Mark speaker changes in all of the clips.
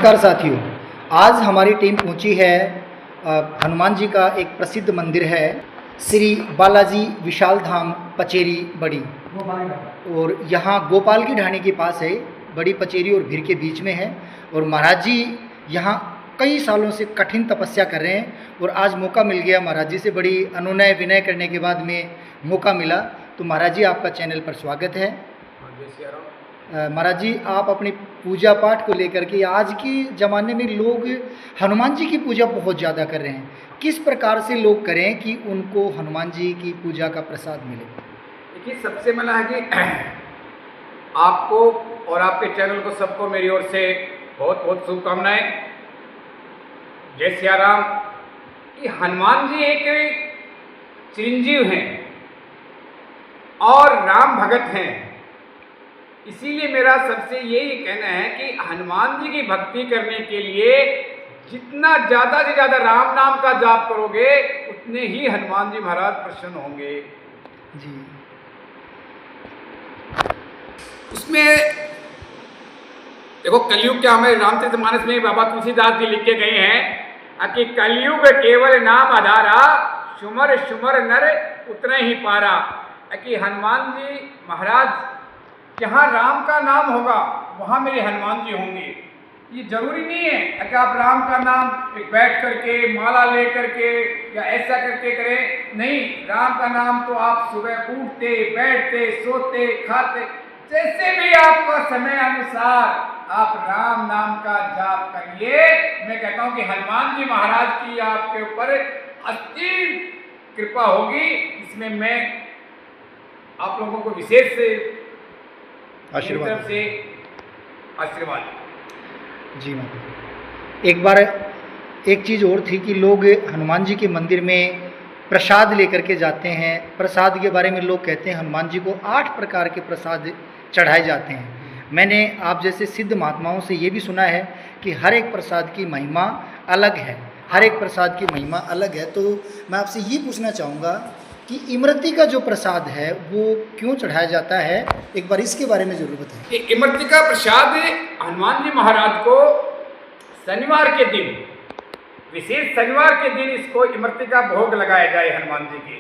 Speaker 1: नमस्कार साथियों, आज हमारी टीम पहुंची है हनुमान जी का एक प्रसिद्ध मंदिर है श्री बालाजी विशाल धाम पचेरी बड़ी, और यहाँ गोपाल की ढाणी के पास है। बड़ी पचेरी और भीर के बीच में है। और महाराज जी यहाँ कई सालों से कठिन तपस्या कर रहे हैं और आज मौका मिल गया महाराज जी से। बड़ी अनुनय विनय करने के बाद में मौका मिला। तो महाराज जी आपका चैनल पर स्वागत है। महाराज जी, आप अपनी पूजा पाठ को लेकर के आज के ज़माने में लोग हनुमान जी की पूजा बहुत ज़्यादा कर रहे हैं, किस प्रकार से लोग करें कि उनको हनुमान जी की पूजा का प्रसाद मिले?
Speaker 2: देखिए, सबसे पहला है कि आपको और आपके चैनल को सबको मेरी ओर से बहुत बहुत शुभकामनाएं। जय सिया राम। कि हनुमान जी एक चिरंजीव हैं और राम भगत हैं, इसीलिए मेरा सबसे यही कहना है कि हनुमान जी की भक्ति करने के लिए जितना ज़्यादा से ज़्यादा राम नाम का जाप करोगे उतने ही हनुमान जी महाराज प्रसन्न होंगे
Speaker 1: जी।
Speaker 2: उसमें देखो, कलयुग क्या, हमारे रामचरितमानस में बाबा तुलसीदास जी लिख के गए हैं कि कलयुग केवल नाम आधारा, सुमर सुमर नर उतना ही पारा। कि हनुमान जी महाराज, जहाँ राम का नाम होगा वहाँ मेरे हनुमान जी होंगे। ये जरूरी नहीं है कि आप राम का नाम बैठ करके माला ले करके या ऐसा करके करें। नहीं, राम का नाम तो आप सुबह उठते बैठते सोते खाते जैसे भी आपका समय अनुसार आप राम नाम का जाप करिए। मैं कहता हूँ कि हनुमान जी महाराज की आपके ऊपर असीम कृपा होगी। इसमें मैं आप लोगों को विशेष
Speaker 1: आशीर्वाद
Speaker 2: से आशीर्वाद
Speaker 1: जी। एक बार एक चीज़ और थी कि लोग हनुमान जी के मंदिर में प्रसाद लेकर के जाते हैं। प्रसाद के बारे में लोग कहते हैं हनुमान जी को 8 प्रकार के प्रसाद चढ़ाए जाते हैं। मैंने आप जैसे सिद्ध महात्माओं से ये भी सुना है कि हर एक प्रसाद की महिमा अलग है, हर एक प्रसाद की महिमा अलग है। तो मैं आपसे ये पूछना चाहूँगा कि इमरती का जो प्रसाद है वो क्यों चढ़ाया जाता है, एक बार इसके बारे में जरूर बताएं।
Speaker 2: इमरती का प्रसाद हनुमान जी महाराज को शनिवार के दिन, विशेष शनिवार के दिन इसको इमरती का भोग लगाया जाए हनुमान जी की,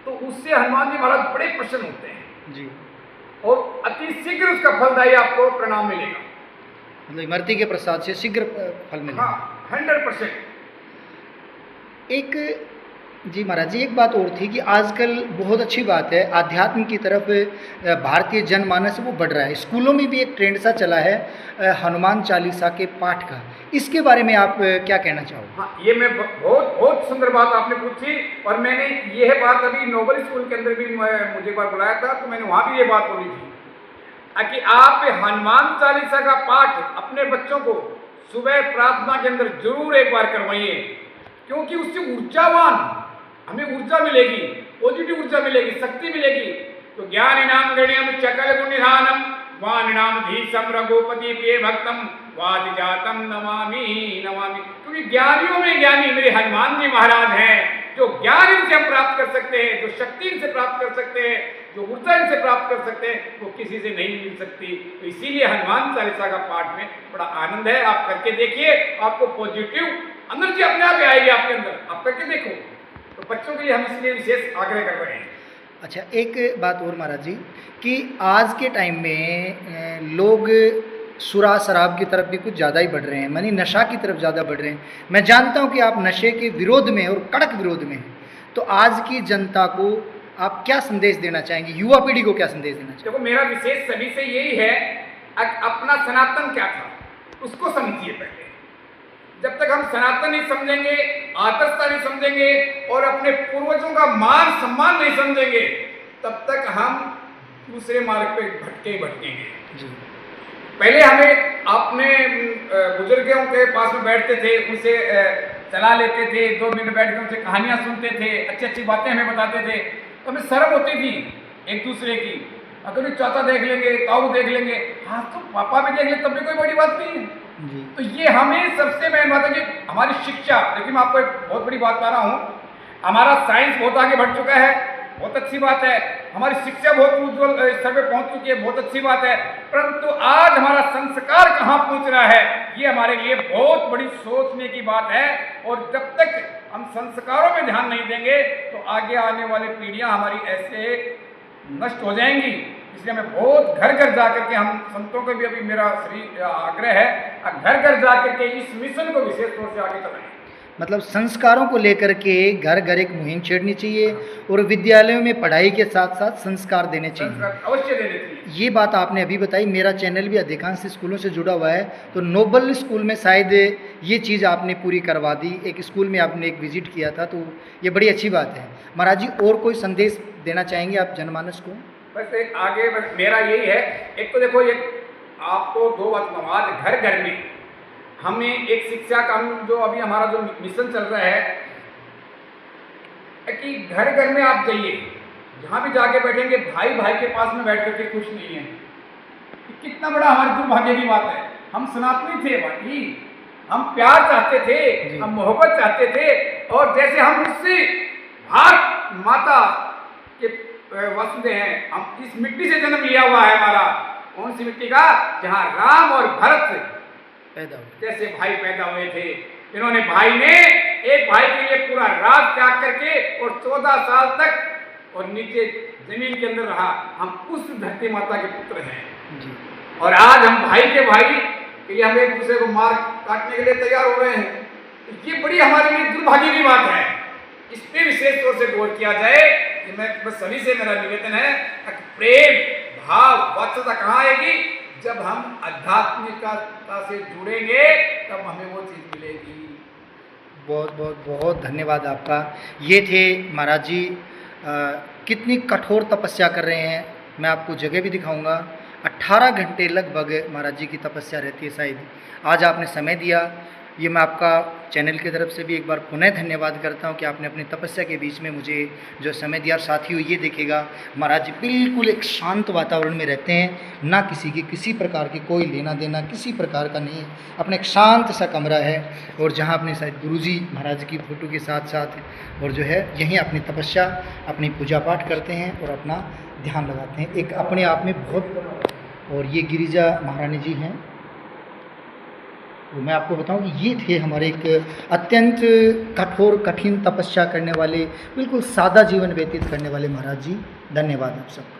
Speaker 2: तो उससे हनुमान जी महाराज बड़े प्रसन्न होते हैं
Speaker 1: जी,
Speaker 2: और अति शीघ्र उसका फलदायी आपको प्रणाम मिलेगा।
Speaker 1: मतलब इमरती के प्रसाद से शीघ्र फल मिलेगा।
Speaker 2: हाँ, 100%।
Speaker 1: एक जी महाराज जी, एक बात और थी कि आजकल बहुत अच्छी बात है, आध्यात्म की तरफ भारतीय जनमानस वो बढ़ रहा है। स्कूलों में भी एक ट्रेंड सा चला है हनुमान चालीसा के पाठ का, इसके बारे में आप क्या कहना चाहोगे?
Speaker 2: हाँ, ये मैं बहुत सुंदर बात आपने पूछी। और मैंने यह बात अभी नोबल स्कूल के अंदर भी मुझे एक बार बुलाया था, तो मैंने वहाँ भी ये बात बोली थी कि आप हनुमान चालीसा का पाठ अपने बच्चों को सुबह प्रार्थना के अंदर जरूर एक बार करवाइए, क्योंकि उससे ऊर्जावान हमें ऊर्जा मिलेगी, पॉजिटिव ऊर्जा मिलेगी, शक्ति मिलेगी। तो ज्ञान नाम गण्यम चकल गुण निधानम वान नाम धीसम रघुपति प्रिय भक्तम वादि जातम नमामि नमामि। क्योंकि ज्ञानियों में ज्ञानी मेरे हनुमान जी महाराज हैं। जो ज्ञान इनसे हम प्राप्त कर सकते हैं, जो शक्ति इनसे प्राप्त कर सकते हैं, जो ऊर्जा इनसे प्राप्त कर सकते हैं, वो किसी से नहीं मिल सकती। तो इसीलिए हनुमान चालीसा का पाठ में बड़ा आनंद है। आप करके देखिए, आपको पॉजिटिव एनर्जी अपने आप आएगी आपके अंदर। आप करके देखो। तो बच्चों के लिए हम इसलिए विशेष आग्रह कर रहे हैं।
Speaker 1: अच्छा, एक बात और महाराज जी कि आज के टाइम में लोग सुरा शराब की तरफ भी कुछ ज़्यादा ही बढ़ रहे हैं, मानी नशा की तरफ ज़्यादा बढ़ रहे हैं। मैं जानता हूं कि आप नशे के विरोध में और कड़क विरोध में हैं, तो आज की जनता को आप क्या संदेश देना चाहेंगे, युवा पीढ़ी को क्या संदेश देना चाहेंगे?
Speaker 2: देखो, मेरा विशेष सभी से यही है, अपना सनातन क्या था उसको समझिए पहले। जब तक हम सनातन नहीं समझेंगे, आदर्शता नहीं समझेंगे और अपने पूर्वजों का मान सम्मान नहीं समझेंगे, तब तक हम दूसरे मार्ग पे भटकेंगे। पहले हमें अपने बुजुर्गों के पास में बैठते थे, उनसे सलाह लेते थे, 2 मिनट बैठ कर उनसे कहानियाँ सुनते थे, अच्छी अच्छी बातें हमें बताते थे, तो हमें शर्म होती थी एक दूसरे की। अगर चाचा देख लेंगे, ताऊ देख लेंगे, हाँ तो पापा भी देख ले, तब भी कोई बड़ी बात नहीं है। तो ये हमें सबसे मेन बात है कि हमारी शिक्षा। लेकिन मैं आपको एक बहुत बड़ी बात बता रहा हूँ, हमारा साइंस बहुत आगे बढ़ चुका है, बहुत अच्छी बात है। हमारी शिक्षा बहुत उज्ज्वल स्तर पे पहुंच चुकी है, बहुत अच्छी बात है, परंतु आज हमारा संस्कार कहाँ पहुंच रहा है, ये हमारे लिए बहुत बड़ी सोचने की बात है। और जब तक हम संस्कारों पे ध्यान नहीं देंगे तो आगे आने वाली पीढ़ियां हमारी ऐसे नष्ट हो जाएंगी। इसलिए हमें बहुत घर घर जा करके, हम संतों को भी अभी मेरा श्री आग्रह है, घर घर जा करके इस मिशन को विशेष तौर से आगे चलाएं।
Speaker 1: मतलब संस्कारों को लेकर के घर घर एक मुहिम छेड़नी चाहिए और विद्यालयों में पढ़ाई के साथ साथ संस्कार देने चाहिए।
Speaker 2: संस्कार अवश्य देने चाहिए।
Speaker 1: ये बात आपने अभी बताई। मेरा चैनल भी अधिकांश स्कूलों से जुड़ा हुआ है, तो नोबल स्कूल में शायद ये चीज़ आपने पूरी करवा दी। एक स्कूल में आपने एक विजिट किया था, तो ये बड़ी अच्छी बात है। महाराज जी, और कोई संदेश देना चाहेंगे आप जनमानस को?
Speaker 2: बस एक आगे बस मेरा यही है, एक तो देखो, ये आपको दो बात बताऊँ, घर घर में हमें एक शिक्षा का, हम जो अभी हमारा जो मिशन चल रहा है कि घर घर में आप जाइए, जहाँ भी जाके बैठेंगे, भाई भाई के पास में बैठ करके खुश नहीं है। कितना बड़ा हमारे दुर्भाग्य की बात है। हम सनातनी थे भाई, हम प्यार चाहते थे, हम मोहब्बत चाहते थे, और जैसे हम उससे भारत माता के वसुदेव हैं, हम इस मिट्टी से जन्म लिया हुआ है हमारा। कौन सी मिट्टी का? जहाँ राम और भरत जैसे भाई पैदा हुए थे। इन्होंने, भाई ने एक भाई के लिए पूरा राज त्याग करके और 14 साल तक और नीचे जमीन के अंदर रहा। हम उस धरती माता के पुत्र हैं जी। और आज हम भाई के लिए हम एक दूसरे को मार काटने के लिए तैयार हो रहे हैं। ये बड़ी हमारे लिए दुर्भाग्य की बात है। इस पर विशेष तौर से गौर किया जाए। कि मैं बस सभी से मेरा निवेदन है, प्रेम भाव वात्सल्यता कहाँ आएगी? जब हम आध्यात्मिकता से जुड़ेंगे तब हमें वो चीज़ मिलेगी।
Speaker 1: बहुत बहुत बहुत धन्यवाद आपका। ये थे महाराज जी, कितनी कठोर तपस्या कर रहे हैं। मैं आपको जगह भी दिखाऊंगा। 18 घंटे लगभग महाराज जी की तपस्या रहती है शायद। आज आपने समय दिया, ये मैं आपका चैनल की तरफ से भी एक बार पुनः धन्यवाद करता हूँ कि आपने अपनी तपस्या के बीच में मुझे जो समय दिया। साथियों, ये देखिएगा, महाराज जी बिल्कुल एक शांत वातावरण में रहते हैं, ना किसी की किसी प्रकार की कोई लेना देना किसी प्रकार का नहीं है। अपना एक शांत सा कमरा है, और जहाँ अपने शायद गुरुजी महाराज की फ़ोटो के साथ साथ और जो है यहीं अपनी तपस्या, अपनी पूजा पाठ करते हैं और अपना ध्यान लगाते हैं। एक अपने आप में बहुत। और ये गिरिजा महारानी जी हैं। तो मैं आपको बताऊं कि ये थे हमारे एक अत्यंत कठोर कठिन तपस्या करने वाले, बिल्कुल सादा जीवन व्यतीत करने वाले महाराज जी। धन्यवाद आप सबका।